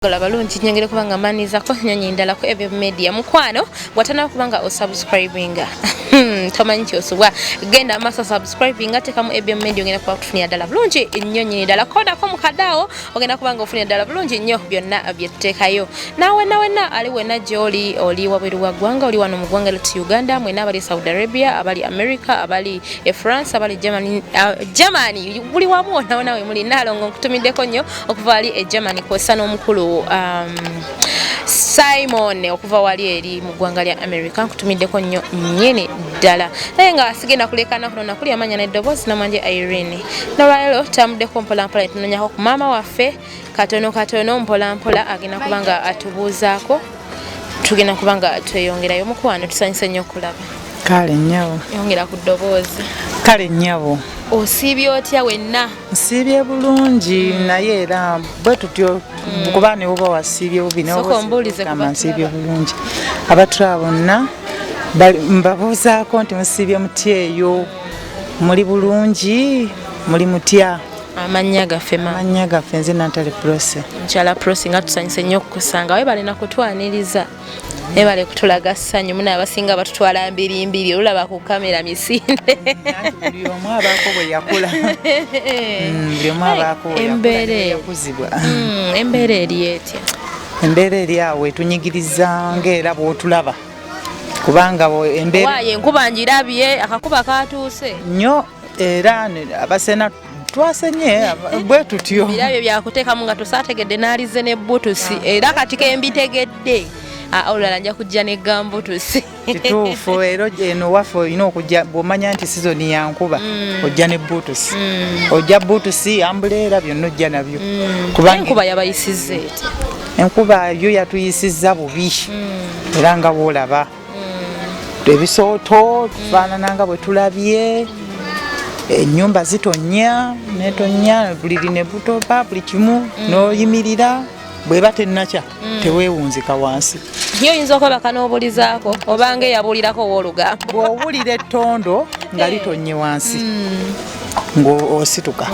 Balungi nyengere kubanga maniza ko nyonyi ndala ko Ebyo media mukwano watana kubanga osubscribinga tomanyi osubwa genda amaso subscribing ate kamu Ebyo media ngena kwa kufunia dala bulungi nyonyi ndala koda ko mukadao ogenda kubanga ofunia dala bulungi nnyo byonna abyetekayo nawe aliwe na joli oli wabweru wa gwanga oli wano mu gwanga lati Uganda mwena abali Saudi Arabia abali America abali France abali Germany buli wamu nawe muli nalongo nkutumideko nnyo okuva ali Germany ko sana omukulu Simon okuva wali eri mu gwanga lya America kutumiddeko nnyo nyene ddala naye nga sigenda kulekana kuno nakuli amanya n'eddoboozi namanje Irene nolwalero tamuddeko mpolampola tunonyako ku maama waffe katono mpolampola agenda kubanga atubuuzaako tugenda kubanga tweyongerayo mukwano tusanyise nnyo okulaba kale nnyabo yongera ku ddoboozi kale nnyabo osiibye otya wenna nsiibye bulungi naye era bwe tutyo kuba ne oba wasiibye bubi nsiibye bulungi abatula bonna mbabuuzaako nti musiibye mutya eyo muli bulungi muli mutya amanya gaffe nze Nantale Prose nkyala Prose nga tusanyise nnyo okukusanga webale nakutwaniriza ebale kutulaga ssanyu muna abasinga batutwala mbiri olaba ku kamera misinde buli omu abaako bwe yakula buli omu abaako yakuzibwa embeera eri etya embeera eri awo etunyigiriza ng'era bw'otulaba kubanga embeera waaye enkuba ngirabye akakuba katuuse nnyo era abasena twasenye bwe tutyo birabye byakuteekamu nga tosaategedde n'alize ne butusi era kati kembitegedde olala nja kujja ne gambutusi kituufu era eno waffe olina okujja bw'omanya nti sizoni ya nkuba ojja ne butusi ojja butusi ambuleera byonna ojja nabyo kubanga enkuba yabayisizza eti enkuba yo yatuyisizza bubi era nga bw'olaba ebisooto tufaanana bwe tulabye ennyumba zitonya netonya buliri ne butopa buli kimu n'oyimirira bweba tennakya teweewunzika wansi yo oyinza okwebaka n'obulizaako obanga eyabulirako owoolugambo bw'owulira ettondo nga litonye wansi ng'osituka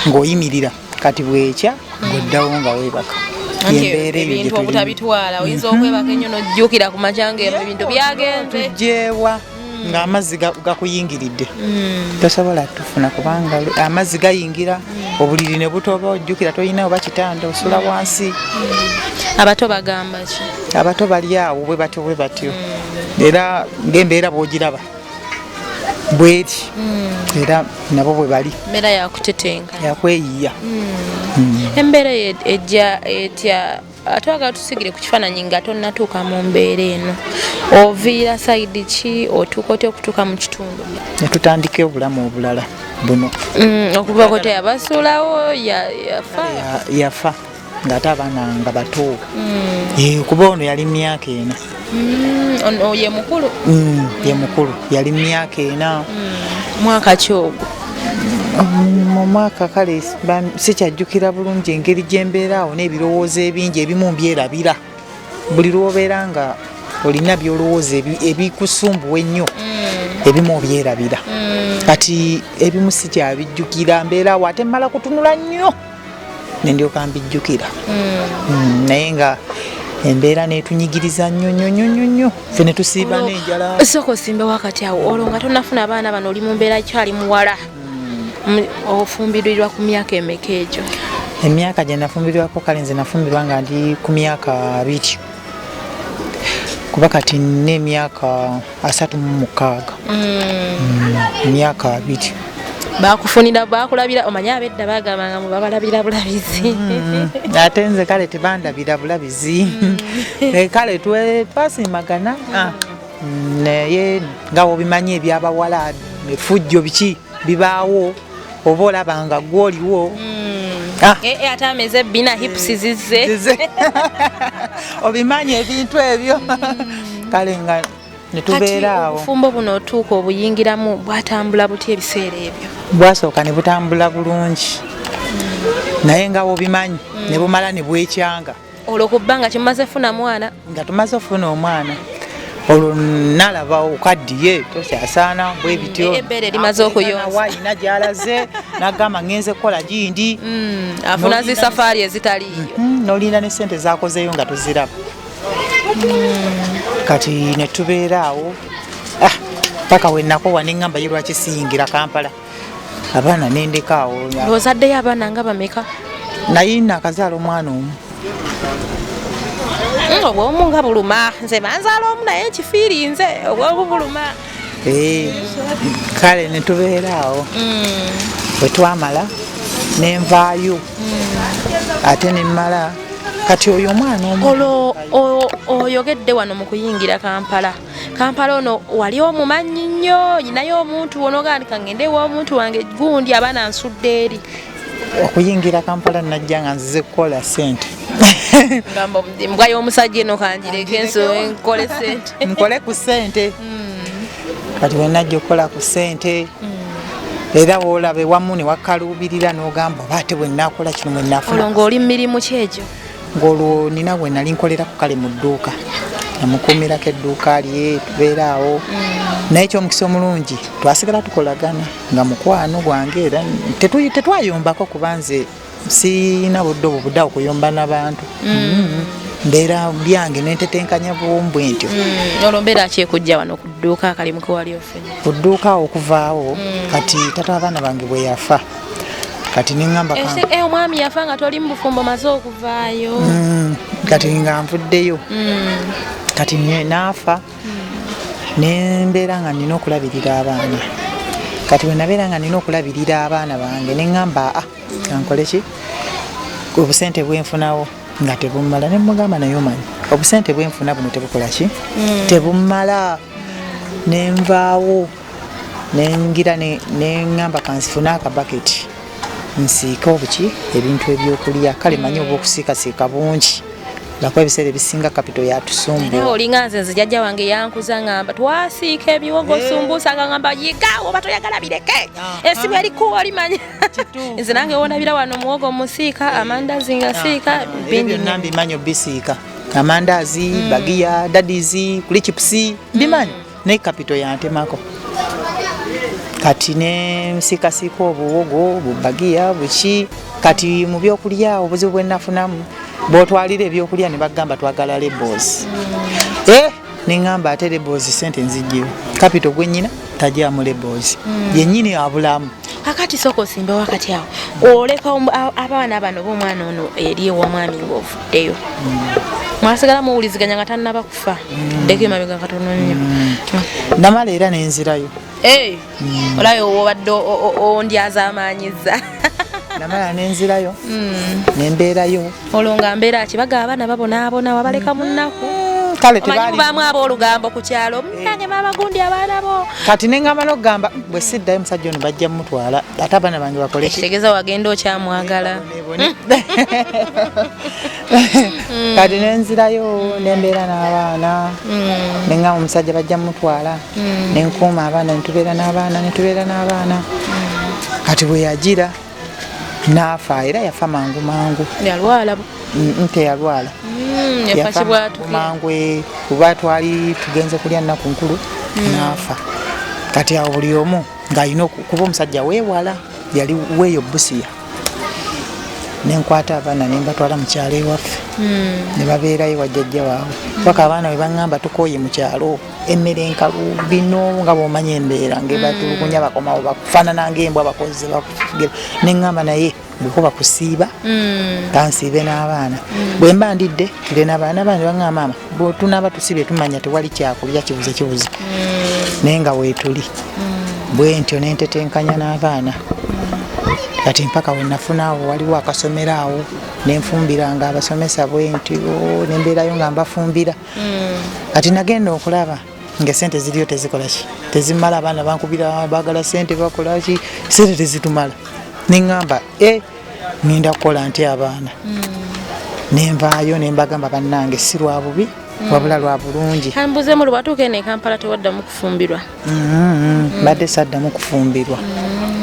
ng'oyimirira kati bwekya ng'oddawo nga weebaka yembeera ebintu obutabitwala oyinza okwebaka ennyo n'ojjukira ku makyanga ebintu byagenze tujjeewa ng'amazzi gakuyingiridde tosobola tufuna kubanga amazzi gayingira obuliri ne butoba ojjukira toyina oba kitanda osula wansi abato bagamba ki abato bali awo bwe batyo era ng'embeera bw'ogiraba bweri era nabo bwe bali embeera yakutetenga yakweyiya embeera ejja etya atwaga tusigire ku kifaananyi nga tonnatuuka mu mbeera eno oviira sayidi ki otuuka otya okutuuka mu kitundu netutandika obulamu obulala buno okuva kote yabasuulawo yafa ng'ate abaana nga bato kuba ono yali myaka ena ye mukulu ye mukulu yali myaka ena mwaka ki ogwo mu mwaka kale sikyajjukira bulungi engeri gyembeeraawo n'ebirowoozo ebingi ebimu mbyerabira buli lwobeera nga olina byolowooza ebikusumbuwa ennyo ebimu obyerabira kati ebimu sikyabijjukira mbeeraawo ate mmala kutunula nnyo nendyoka mbijjukira naye nga embeera netunyigiriza nnyo ffe ne tusiiba n'enjala sooka osimbewo akati awo olwo nga tonafuna abaana bano oli mu mbeera kyali muwala ofumbirirwa ku myaka emeka egyo emyaka gye nafumbirwako kale nze nafumbirwa nga ndi ku myaka 2 kuba kati nina emyaka 36 myaka 2 bakufunira bakulabira omanya abedda bagambanga mu babalabira bulabizi ate nze kale tebandabira bulabizi kale twasiimagana naye nga obimanyi ebyabawala efujjo biki bibaawo oba olabanga gwoliwo ate ameze Ebina hips zizze obimanyi ebintu ebyo kale nga netubeera awo obufumbo buno otuuka obuyingiramu bwatambula buti ebiseera ebyo bwasooka ne butambula bulungi naye nga obimanyi ne bumala ne bwekyanga olwo ku bbanga kimumaze funa mwana nga tumaze ofuna omwana olwo nalaba okaddiye tosyasaana bwe bityo ebbere limaze okuyonsa wayina gyalaze nagamba ngenze kukola gindi afuna zisafaari ezitaliiyo nolinda ne sente zakozeeyo nga toziraba kati netubeera awo paka wenakowa neŋŋamba ye lwaki siyingira Kampala abaana nendeka awo ozaddeyo abaana nga bameka naye nakazaala omwana omu obwomu nga buluma nze banzaala omu naye kifiirinze obwomu buluma kale netubeera awo bwetwamala nenvaayo ate nemmala kati oyo omwana omu oyogedde wano mu kuyingira Kampala ono wali omumanyi nnyo naye omuntu onogandika ngende ew'omuntu wange gundi abaana nsudde eri okuyingira Kampala najja nga nzize kukola sente mbwa y'omusajja eno kanjireko enso nkole sente nkole ku sente kati wenajja okukola ku sente era woolabe wamu ne wakaluubirira n'ogamba oba ate bwenakola kino bwenafuna olwo ng'oli mirimu kyegyo ng'olwo nina bwe nali nkolerako kale mu dduuka namukuumirako edduuka lye tubeera awo naye ekyomukisa omulungi twasigala tukolagana nga mukwano gwange era tetwayombako kuba nze sirina budde obwo budde okuyomba n'abantu mbeera byange nentetenkanya bumbwe ntyo olwo mbeera kyekujja wano ku dduuka akalimu ke wali ofunye ku dduuka okuvaawo kati tata abaana bange bwe yafa kati neŋŋamba omwami yafa nga toli mu Bufumbo maze okuvaayo kati nga nvuddeyo kati naafa nembeera nga nina okulabirira abaana kati bwe nabeera nga nina okulabirira abaana bange neŋŋamba kankole ki obusente bwenfunawo nga tebummala nemugamba naye omanyi obusente bwenfuna buno tebukola ki tebummala nenvaawo nengira neŋŋamba kansifune akabaketi nsiika obuki ebintu ebyokulya kale manyi oba okusiikasiika bungi lwakuba ebiseera ebisinga kapito yatusumbuwa olinga nze nzijajja wange yankuza ngamba twasiika ebiwogo sumbuusa ngamba yigawo oba toyagala bireke esibu erikuwa olimanya nze nange wonabira wano muwogo musiika amandazi nga siika byonna mbimanyi obisiika amandazi bagiya dadizi kuli chipusi mbimanyi naye kapito yantemako kati ne msiikasiika obuwogo bubagiya buki kati mu byokulya obuzibu bwe nafunamu bwotwalira ebyokulya ne bagamba twagala leboozi neŋŋamba ate leboozi sente nzijjeyo kapito gwe nnyina tajjamu leboozi yennyini abulamu kakati sooka osimbe wakati awo oleka abaana bano b'omwana ono eri ew'omwami ng'ovuddeyo mwasigala muwuliziganya nga tannaba kufa ddeko emabega katono nnyo namala era nenzirayo olayo obadde ondyaza amaanyiza namala nenzirayo nembeerayo olwo nga mbeera kibaga abaana babonaabona wabaleka mu nnaku kale tebalibamu ab'olugambo ku kyalo munange maama gundi abaana bo kati neŋŋamba n'okugamba bwe siddayo omusajja ono bajja mumutwala ate abaana bange bakole kitegeeza wagenda okyamwagala kati nenzirayo nembeera n'abaana neŋŋamba omusajja bajja mumutwala nenkuuma abaana netubeera n'abaana kati bwe yagira naafa era yafa mangu yalwala teyalwala yafa mangu kuba twali tugenze kulya nnaku nkulu naafa kati awo buli omu ng'alina kuba omusajja weewala yali weeyo busiya nenkwata abaana nembatwala mu kyalo ewaffe ne babeerayo wajjajja waabwe paka abaana bwe baŋŋamba tukooye mu kyalo emmere enkalu bino nga bw'omanya embeera ngebatulugunya bakomawo bakufaanana ng'embwa bakoze bakufugira neŋŋamba naye bweko bakusiiba kansiibe n'abaana bwe mba ndidde tule n'abaana bange baŋŋamba maama bwetunaaba tusibye tumanya tewali kyakulya kibuze naye nga weetuli bwe ntyo nentetenkanya n'abaana kati mpaka wenafunaawo waliwo akasomero awo nenfumbira nga abasomesa bwe ntyo nembeerayo nga mbafumbira kati nagenda okulaba nga sente ziriyo tezikolaki tezimala abaana bankubira bagala sente bakolaki sente tezitumala neŋŋamba ngenda kukola nti abaana nenvaayo nembagamba bannange si lwa bubi wabula lwa bulungi kambuzeemu lwatuuke ne Kampala tewaddamu kufumbirwa badde saddamu kufumbirwa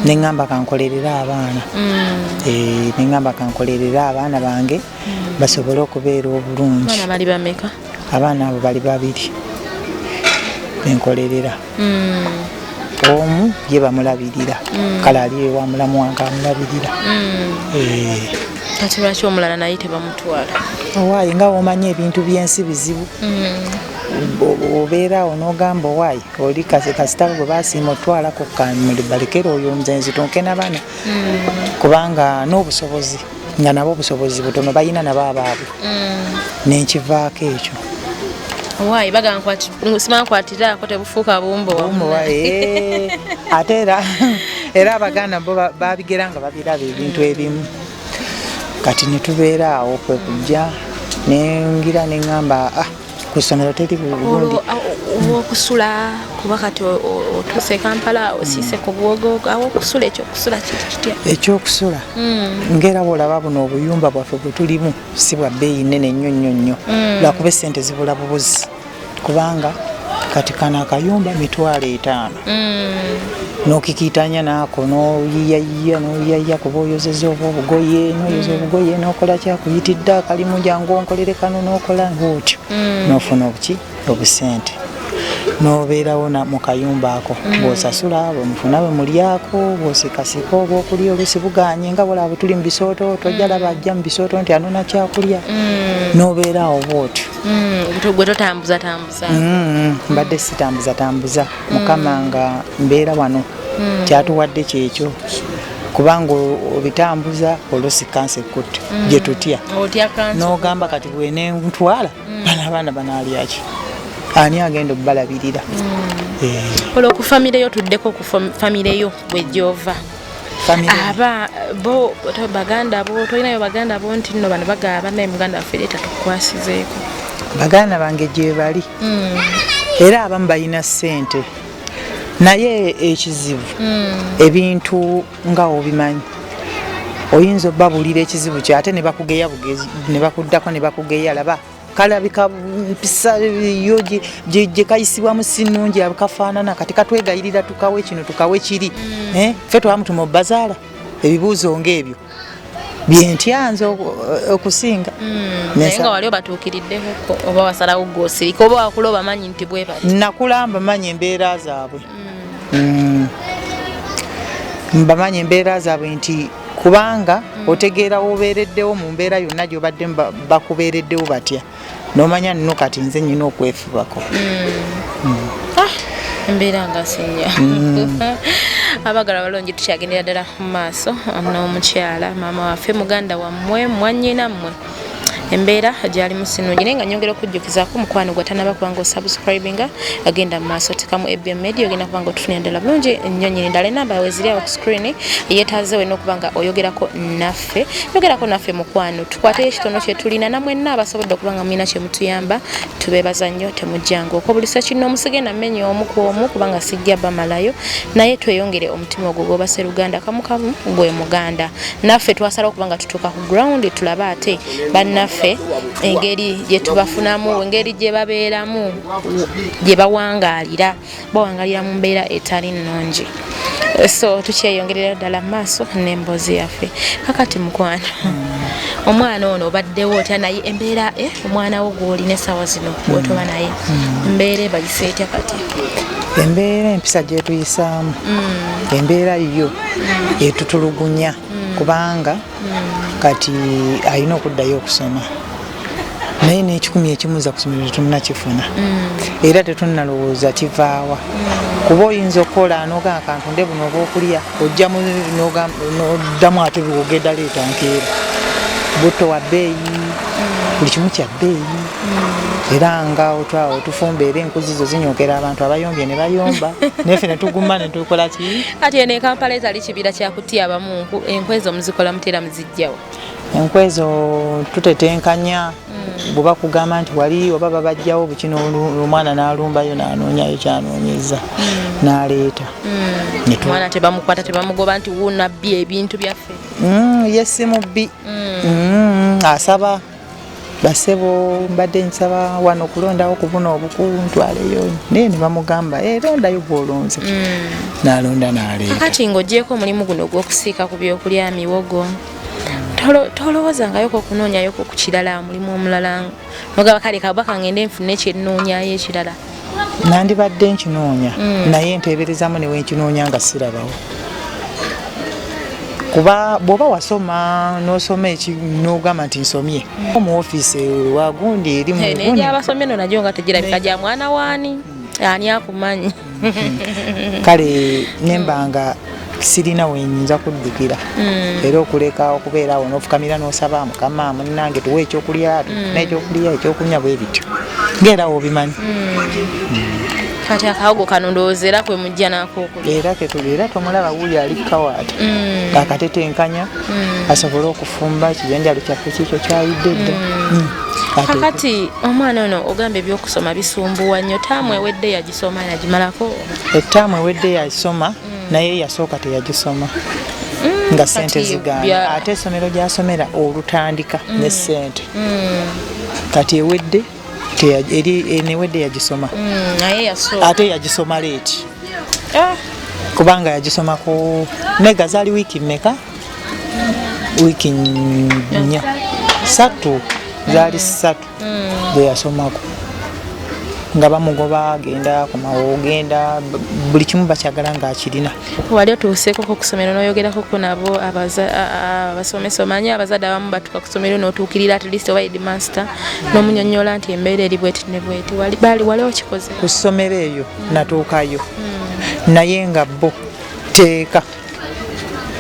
neŋŋamba kankolerera abaana neŋŋamba kankolerera abaana bange basobole okubeera obulungi abaana bali bameka abaana abo bali babiri benkolerera omu ye bamulabirira kale ali ewa mulamu wange amulabirira kati lwaki omulala naye tebamutwala owaayi nga womanya ebintu byensi bizibu obeera onogamba owaayi oli kasita bwe basiima otwalako balekera oyo nzenzi tonkena bana kubanga n'obusobozi nga nabo obusobozi butono balina nabo abaabwe nenkivaako ekyo owaayi simankwatiraako tebufuuka bumbo ate era abaganda bo babigera nga babiraba ebintu ebimu kati netubeera awo kwe kujja nengira neŋŋamba ku ssomero teri bulungi okusula kuba kati otuuse Kampala osiise ku bwogo awokusula ekyokusula kitya ekyokusula ngera bwolaba buno obuyumba bwaffe bwe tulimu si bwa bbeeyi nnene nnyo lwakuba essente zibula bubuzi kubanga kati kana akayumba 5,000 nokikitanya nako noyiyayiya kuba oyozeza oba obugoye noyoza obugoye nokola kyakuyitidde akalimu jangu onkolere kano nokola bwotyo nofuna obuki obusente nobeerawo mu kayumba ako bwosasula bwemufuna bwe mulyako bwosikasika oba okulya olusi buganye nga bwolaba bwe tuli mu bisooto tojjalaba ajja mu bisooto nti anona kyakulya nobeerawo bwotyo gwe totambuza mbadde sitambuza mukama nga mbeera wano kyatuwadde kyekyo kubanga obitambuza olusi kansa ekutte gye tutya n'ogamba kati bwenentwala abaana banalyaki ani agenda okubalabirira olwo ku famire yo tuddeko ku famire yo bwejjova aba bo baganda bo tolinayo baganda bo nti nno bano bagaba naye muganda waffe leeta tukwasizeeko baganda bange gye bali era abamu balina ssente naye ekizibu ebintu nga obimanyi oyinza obbabulira ekizibu kyo ate ne bakugeya bugezi ne bakuddako ne bakugeya laba kalabika mpisa yo gye kayisibwamu si nnungi kafaanana kati katwegayirira tukawe kino tukawe kiri ffe twamutuma obbazaala ebibuuzo ng'ebyo byentyanza okusinga naye nga wali obatuukiriddeko oba wasalawo gwosirika oba wakula obamanyi nti bwe bati nakulamba manyi embeera zaabwe mbamanyi embeera zaabwe nti kubanga otegeera wobeereddewo mu mbeera yonna gy'obadde bakubeereddewo batya nomanya nno kati nze nnyina okwefubako embeera nga sinja abagala balungi tukyagendera ddala mu maaso n'omukyala maama waffe muganda wammwe mwannyinammwe embeera gyali musinungi naye nga nyongera okujjukizaako mukwano gwe tanaba kubanga osubscribinga agenda mu maaso tekamu Ebyo Media ogenda kubanga otufunira ddala bulungi nnyo nnyini ddala enamba we ziri awo ku screen yeetaaze wenna okubanga oyogerako naffe mukwano tukwateyo ekitono kye tulina namwenna abasobodde okubanga mulina kye mutuyamba tubeebaza nnyo temujjanga okobulisa kino omusigenda mmenya omu ku omu kubanga sijja bamalayo naye tweyongere omutima ogwo gwoba seruganda kamukamu gwe muganda naffe twasalawo okubanga tutuuka ku ground tulabe ate bannaffe engeri gye tubafunamu engeri gye babeeramu gye bawangalira mu mbeera etali nnungi so tukyeyongerera ddala mu maaso n'emboozi yaffe kakati mukwano omwana ono obaddewo otya naye embeera omwana wo gw'olina essaawa zino gwotoba naye embeera ebayisa etya kati embeera empisa gyetuyisaamu embeera yo etutulugunya kubanga kati alina okuddayo okusoma naye n'ekikumi ekimuza ku ssomero tetunnakifuna era tetunnalowooza kivaawa kuba oyinza okukola n'ogamba kantunde buno oba okulya ojjamu n'oddamu ate ogenda leeta nkeera butto wa bbeeyi buli kimu kya bbeeyi era nga otufumba era enku zizo zinyokera abantu abayombye ne bayomba neffe ne tuguma ne tukola ki ati eno Kampala ezali kibira kyakutya abamu enku ezo muzikola mutera muzijjawo enku ezo tutetenkanya bweba kugamba nti wali oba babajjawo bukino omwana n'alumbayo n'anoonyayo kyanoonyeza n'aleeta omwana tebamukwata tebamugoba nti wuunabbi ebintu byaffe ye si mubbi asaba basebo mbadde nsaba wano okulondawo kubuna obuku ntwaleyo naye ne bamugamba londayo gw'olonze n'alonda n'aleeta kati ng'oggyeko omulimu guno ogw'okusiika ku byokulya miwogo tolowoozangayoko okunoonyayoko ku kirala mulimu omulala nogaba kale kaba kangende nfune kye nnoonyayo ekirala nandibadde nkinoonya naye nteeberezaamu ne wenkinoonya nga sirabawo kuba bw'oba wasoma n'osoma n'ogamba nti nsomye mu ofiisi wagundi eri abasomye no najyo nga tegirabika gya mwana waani ani akumanyi kale nembanga sirina wenyinza kuddukira era okuleka okubeerawo n'ofukamira n'osaba mukama munnange tuwe ekyokulya n'ekyokulya ekyokunywa bwe bityo ngerawo obimanyi kati akawogo kano ndowooza era kwe mujja n'akookulya era ketubeera tomulaba wuuli ali kawaata akatetenkanya asobole okufumba kijanjalo kyaffe kikyo kyayidde dda kakati omwana ono ogamba ebyokusoma bisumbuwa nnyo taamu ewedde yagisoma yagimalako ettaamu ewedde yagisoma naye yasooka teyagisoma nga sente zigaana ate essomero gyasomera olutandika ne sente kati ewedde newedde yagisoma ate yagisoma leeti kubanga yagisomako nega zaali wiiki mmeka wiiki nnya 3 zaali 3 zeyasomako nga bamugoba agenda komawo ogenda buli kimu bakyagala ng'akirina wali otuuseeko ku kusomero n'oyogerako nabo abasomesa omanyi abazadde abamu batuuka ku ssomero n'otuukirira at least oba headmaster n'omunyonnyola nti embeera eri bweti ne bweti wali okikoze ku ssomero eyo natuukayo naye nga bo teeka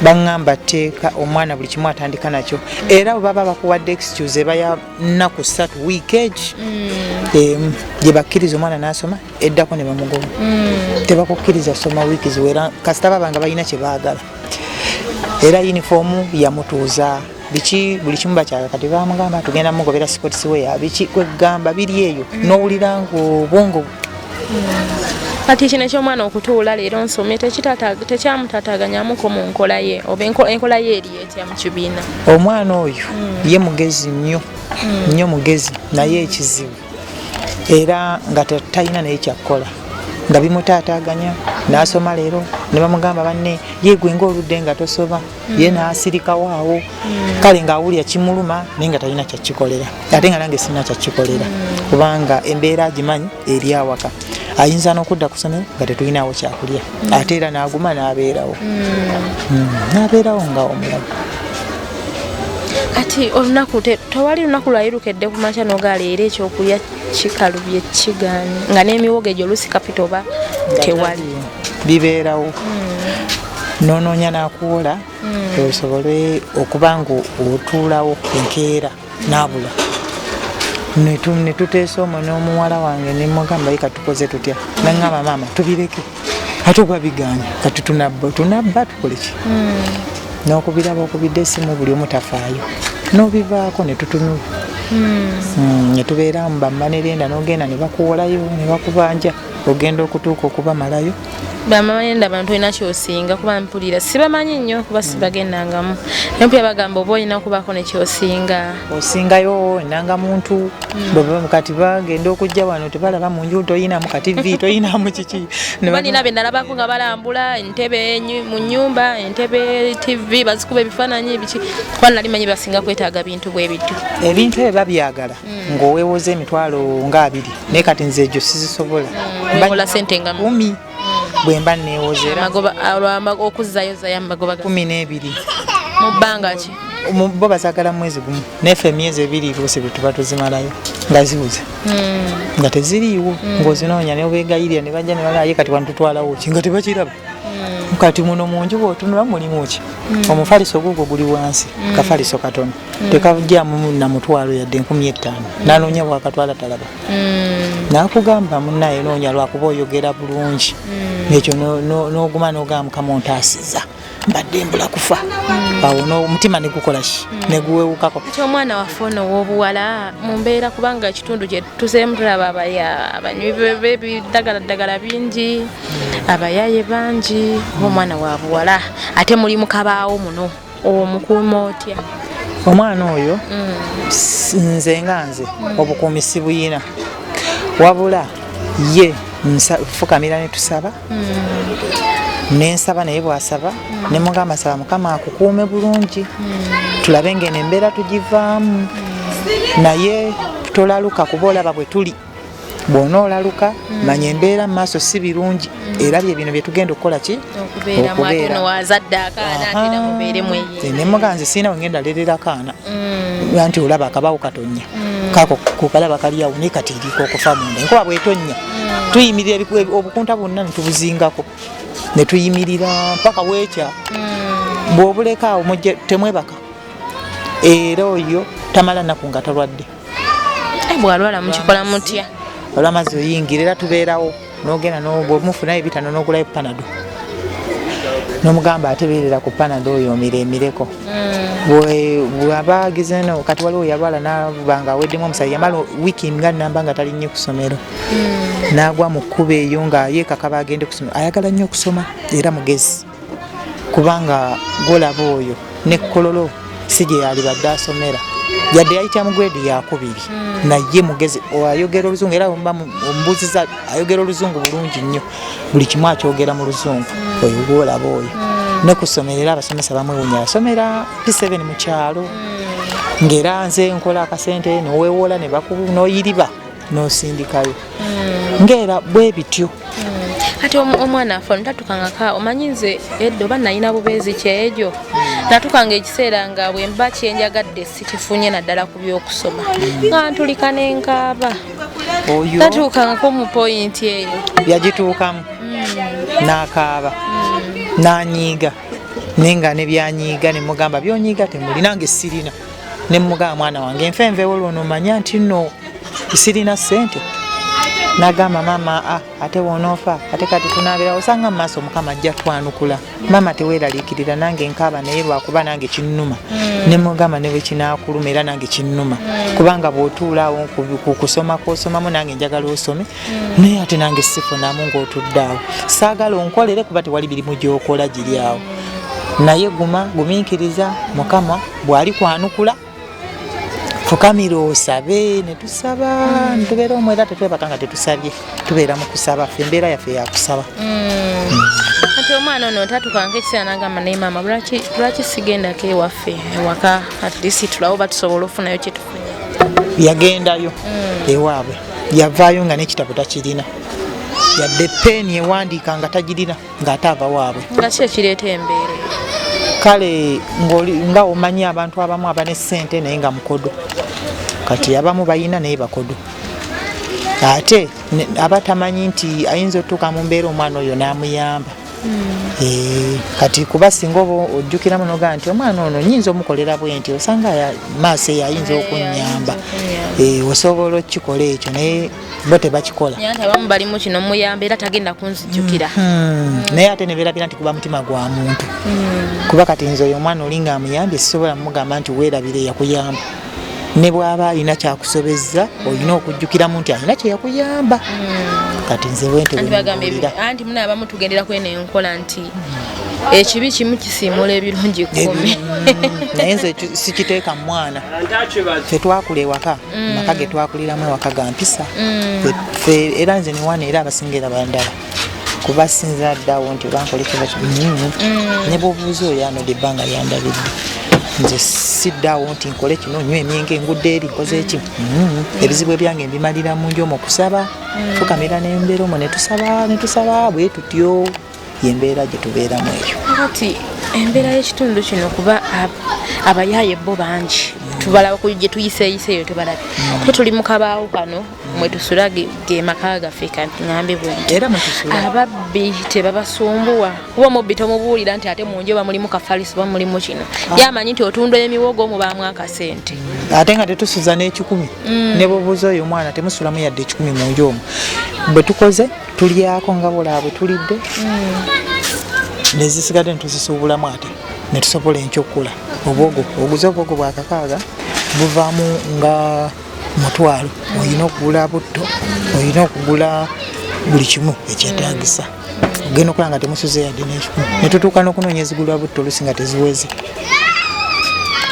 baŋŋamba teeka omwana buli kimu atandika nakyo era bwe baba bakuwadde excuse eba ya nnaku 3 wiikeegi gye bakkiriza omwana n'asoma eddako ne bamugoba tebakukkiriza soma wiiki ziwera kasita babanga balina kye baagala era yunifoomu yamutuuza biki buli kimu bakyaga kati bamugamba tugenda mugobera sports weya biki kwegamba biri eyo n'owulira ng'obwongo kati kino eky'omwana okutuula leero nsomye tekyamutaataganyamuko mu nkola ye oba enkola ye eri etya mu kibiina omwana oyo ye mugezi nnyo mugezi naye ekizibu era nga talina naye kyakkola nga bimutaataaganya n'asoma leero ne bamugamba banne yeegwe ng'oludde nga tosoba ye n'asirikawo awo kale ng'awulira kimuluma naye nga talina kyakikolera ate nga nange sirina kyakikolera kubanga embeera agimanyi eri awaka ayinza n'okudda ku ssomero nga tetulinawo kyakulya ate era n'aguma n'abeerawo n'abeerawo nga omulabu kati olunaku tewali lunaku lwayirukedde ku makya n'ogaleera ekyokulya kikalubye kigaanye nga n'emiwogo egyo olusi kapita oba tewali bibeerawo noonoonya n'akuwola osobole okuba nga otuulawo enkeera n'abula ne tuteesa omwo n'omuwala wange ne mugamba yika tukoze tutya naŋŋamba maama tubireke ate ogwa biganye kati tunabba tukole ki n'okubiraba okubidde essimu buli omu tafaayo n'obivaako ne tutunula ne tubeeramu bammanerenda n'ogenda ne bakuwolayo ne bakubanja ogenda okutuuka okubamalayo bamamayenda abantu olina kyosinga kuba mpulira sibamanyi nnyo kuba sibagendangamu naye mpulira bagamba oba olina okubaako nekyosinga osingayo enangamuntu kati bagenda okujja wano tebalaba mu nju toyinamu kativi toyinamu kiki banina bendalabako nga balambula entebe mu nnyumba entebe tv bazikuba ebifaananyi biki kuba nali manyi basinga kwetaaga bintu bwe bityo ebintu ebyo babyagala ng'oweewoza emitwalo nga 2 naye kati nze egyo sizisobola mbakola sente nga 10 bwemba neewozera okuzzayo zayo amagoba 12 mu bbanga ki bo bazagala mwezi gumu nefe emyezi 2 lwose bwe tuba tuzimalayo nga zibuze nga teziriiwo ng'ozinoonya neobegayirya ne bajja ne balaye kati wantutwalawo ki nga tebakiraba kati muno mu nju bw'otunula mulimu ki omufaliso gugwo guli wansi kafaliso katono tekajjamu na mutwalo yadde 15,000 nanoonya bwakatwala talaba nakugamba munnaye noonya lwakuba oyogera bulungi nekyo n'oguma n'ogamba mukama ontaasiza mbadde mbula kufa awo n'omutima negukola ki neguwewukako omwana waffe ono ow'obuwala mu mbeera kubanga ekitundu kye tuseemu tulaba abanywi b'ebiddagala bingi abayaye bangi omwana wa buwala ate muli mukabaawo muno omukuuma otya omwana oyo nze nga nze obukuumi sibuyina wabula ye fukamira ne tusaba nensaba naye bwasaba ne mugamba saba mukama akukuume bulungi tulabe ngeno embeera tugivaamu naye tolaluka kuba olaba bwe tuli bw'onoolaluka manya embeera mu maaso si birungi era bino bye tugenda okukola ki ne muganzi siina wengenda lerera akaana anti olaba akabawo katonya kako kukalaba kali awo naye kati eriko okufa munda enkuba bw'etonnya tuyimirira obukunta bwonna ne tubuzingako ne tuyimirira mpaka bwekya bw'obuleka awo temwebaka era oyo tamala nnaku nga talwadde bw'alwala mukikola mutya olw'amazzi oyingira era tubeerawo n'ogenda bw'omufunayo ebitano n'ogulayo panado n'omugamba atebeerera ku panado oyo omiremireko bw'aba agizeno kati waliwo yalwala nabanga aweddemu omusaayi yamala wiiki nga namba nga talinnye ku ssomero n'agwa mu kkuba eyo nga yeekakaba agende kusoma ayagala nnyo okusoma era mugezi kubanga golaba oyo ne kololo si gye yali badde asomera yadde yayita mu grade yakubiri naye mugezi ayogera oluzungu era omubuuziza ayogera oluzungu bulungi nnyo buli kimu akyogera mu luzungu oyo gwolaba oyo ne kusomera era abasomesa bamwewunya yasomera P7 mu kyalo ng'era nze nkola akasente noweewola ne bakubu n'oyiriba n'osindikayo ng'era bwe bityo ate omwana afo ntatukangaka omanyi nze eddo oba nalina bubeezi kyejo natukanga ekiseera nga bwe mba kyenjagadde sikifunye naddala ku by'okusoma nga ntulika n'enkaaba natukangako mu poyinti eyo yagituukamu n'akaaba n'anyiiga naye nga ne byanyiiga ne mugamba byonyiiga temuli nange sirina ne mugamba mwana wange enfenveewo lwono omanya nti nno sirina ssente nagamba mama ate wonoofa ate kati tunaabera osanga mu maaso mukama ajja twanukula mama teweeraliikirira nange nkaaba naye lwakuba nange kinnuma ne mugamba ne bwe kinaakuluma era nange kinnuma kubanga bw'otuulaawo ku kusoma kw'osomamu nange njagala osome naye ate nange sifunamu ng'otudde awo saagala onkolere kuba tewali birimu gy'okola giri awo naye gumiikiriza mukama bw'ali kwanukula fukamira osabe ne tusaba ntubeera omwe era tetwebaka nga tetusabye tubeera mu kusaba ffe embeera yaffe yakusaba ati omwana ono tatukanga ekiseera nagamba naye maama lwaki sigendako ewaffe ewaka atleast tulawo batusobola okufunayo kyetufunye yagendayo ewaabwe yavaayo nga n'ekitabo takirina yadde peeni ewandiika nga tagirina ng'ate ava waabwe nga ki ekireeta embeera kale nga omanyi abantu abamu abane ssente naye nga mukodo kati abamu bayina naye bakodo ate abatamanyi nti ayinza otuuka mu mbeera omwana oyo n'amuyamba kati kuba singa oba ojjukiramu nogaa nti omwana ono nyinza omukolera bwe nti osanga maaso eyo ayinza okunyamba osobola okukikola ekyo naye bo tebakikola abamu balimu kino muyamba era tagenda kunzijjukira naye ate nebeerabira nti kuba mutima gwa muntu kuba kati nze oyo omwana oli nga amuyambye sisobola mumugamba nti weerabire yakuyamba ne bw'aba alina kyakusobezza olina okujjukiramu nti alina kye yakuyamba kati nze bwentebwemulira anti muna abamu tugendera kwene enkola nti ekibi kimu kisiimula ebirungi 10 naye nze sikiteeka mu mwana ffe twakula ewaka maka ge twakuliramu ewaka ga mpisa era nze newana era abasinga bandala kuba sinza ddawo nti bankola ekiba ne bwobuuza oyo anodde ebbanga lyandabidde nze siddaawo nti nkole kino nywa emyenge engudde eri nkoze eki ebizibu ebyange mbimalira mu nju omwo kusaba fukamira n'embeera omwo netusaba bwe tutyo yembeera gye tubeeramu eyo kati embeera y'ekitundu kino kuba abayaaye bo bangi tubalaba ku gye tuyiseeyiseeyo tubalabe te tuli mu kabaawo kano mwe tusula ge maka gaffe kangambe bwenti ababbi tebabasumbuwa kuba omubbi tomubuulira nti ate mu nju oba mulimu kafalisi oba mulimu kino yamanyi nti otunda emiwogo mubaamu akasente ate nga tetusuza n'ekikumi ne bwobuuza oyo omwana temusulamu yadde ekikumi mu nju omwo bwe tukoze tulyako nga bulaabwe tulidde nezisigadde netuzisuubulamu ate netusobola enkyokula obwogo oguze obwogo bwa 6 buvaamu nga 1,000 olina okugula butto olina okugula buli kimu ekyetaagisa ogenda okola nga temusuze yadde n'ekikumi netutuuka n'okunoonya ezigulwa butto olusi nga teziweze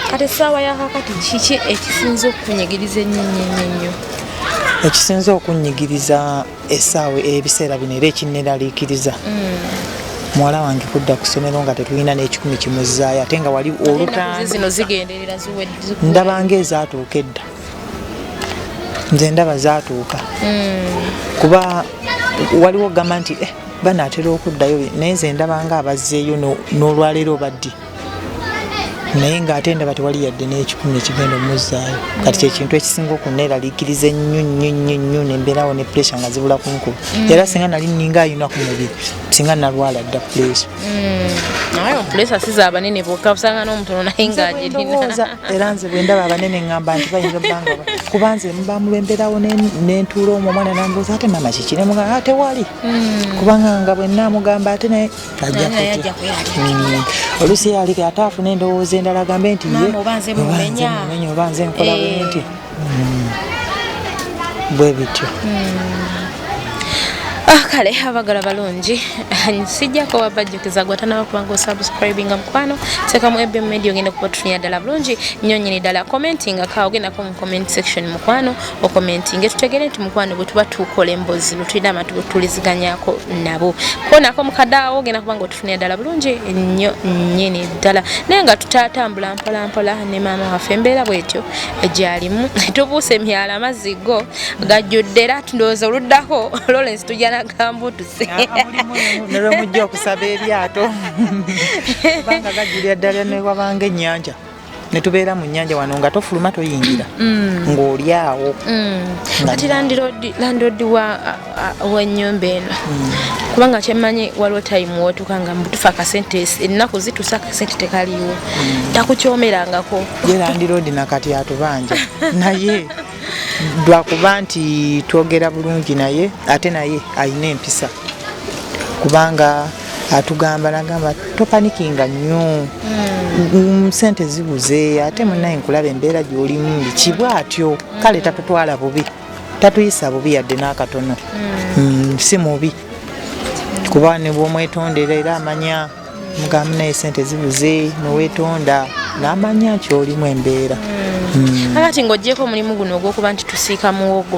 kati essaawa yakakati kiki ekisinza okunyigiriza ennyo ekisinza okunyigiriza essaawa ebiseera bino era ekinneraliikiriza muwala wange kudda ku ssomero nga tetulina n'ekikumi kimuzzaayo ate nga wali olutanda zino zigenderera ndabanga ezaatuuka edda nze ndaba zaatuuka kuba waliwo gamba nti banaatera okuddayo naye nze ndaba nga abazzeeyo n'olwaleero baddi naye ng'ate ndaba tewali yadde n'ekikumi ekigenda omuzzaayo kati kyekintu ekisinga okunneeraliikiriza ennyo nembeerawo ne puresha nga zibula kunkuba era singa nali nninga ayina ku mubiri singa nalwala dda puresha naye puresha siza abanene bokka osanga n'omutono naye ng'agirina era nze bwe ndaba abanene ngamba nti bayinza obbanga kuba nze bamulemberawo n'entuula omwo omwana nambuuza ate mama kiki ne mugamba tewali kubanga nga bwe nnaamugamba ate naye ajja oluusi yaliko ate afuna endowooza endala agambe nti ye obanze nkola bwe nti bwe bityo kale abagala balungi sijjako wabajjukiza gwatanaba kubanga osubscribinga mukwano tekamu Ebyo Media ogenda kuba tufunira ddala bulungi nnyo nnyini ddala commentinga ka ogendako mu comment section mukwano okommentinga tutegere nti mukwano bwe tuba tukola embozi lutulina abantu betuliziganyako nabo konako mukadaawo ogenda kubanga otufunira ddala bulungi nnyo nnyini ddala naye nga tutatambula mpolampola ne maama waffe embeera bwetyo egyalimu tubuuse emyala amazzi go gajjudde era tundowooza oluddako Lawrence tujja gambutuse nero mujja okusaba eryato kubanga gajulira ddala ne wabanga ennyanja ne tubeera mu nnyanja wano nga tofuluma toyingira ng'oli awo kati landodi w'ennyumba eno kubanga kyemmanyi waliwo time wotuka nga mbutufa akasente ennaku zitusa akasente tekaliwo takukyomerangako ye landiroodi nakati atubanja naye lwakuba nti twogera bulungi naye ate naye alina empisa kubanga atugamba nagamba topanikinga nnyo sente zibuze ate munaye nkulaba embeera gy'olimu kibwa atyo kale tatutwala bubi tatuyisa bubi yadde n'akatono si mubi kuba ne bw'omwetondera era amanya mugamba naye sente zibuze noweetonda n'amanya ky'olimu embeera Akati ng'oggyeko omulimu guno ogw'okuba nti tusiika muwogo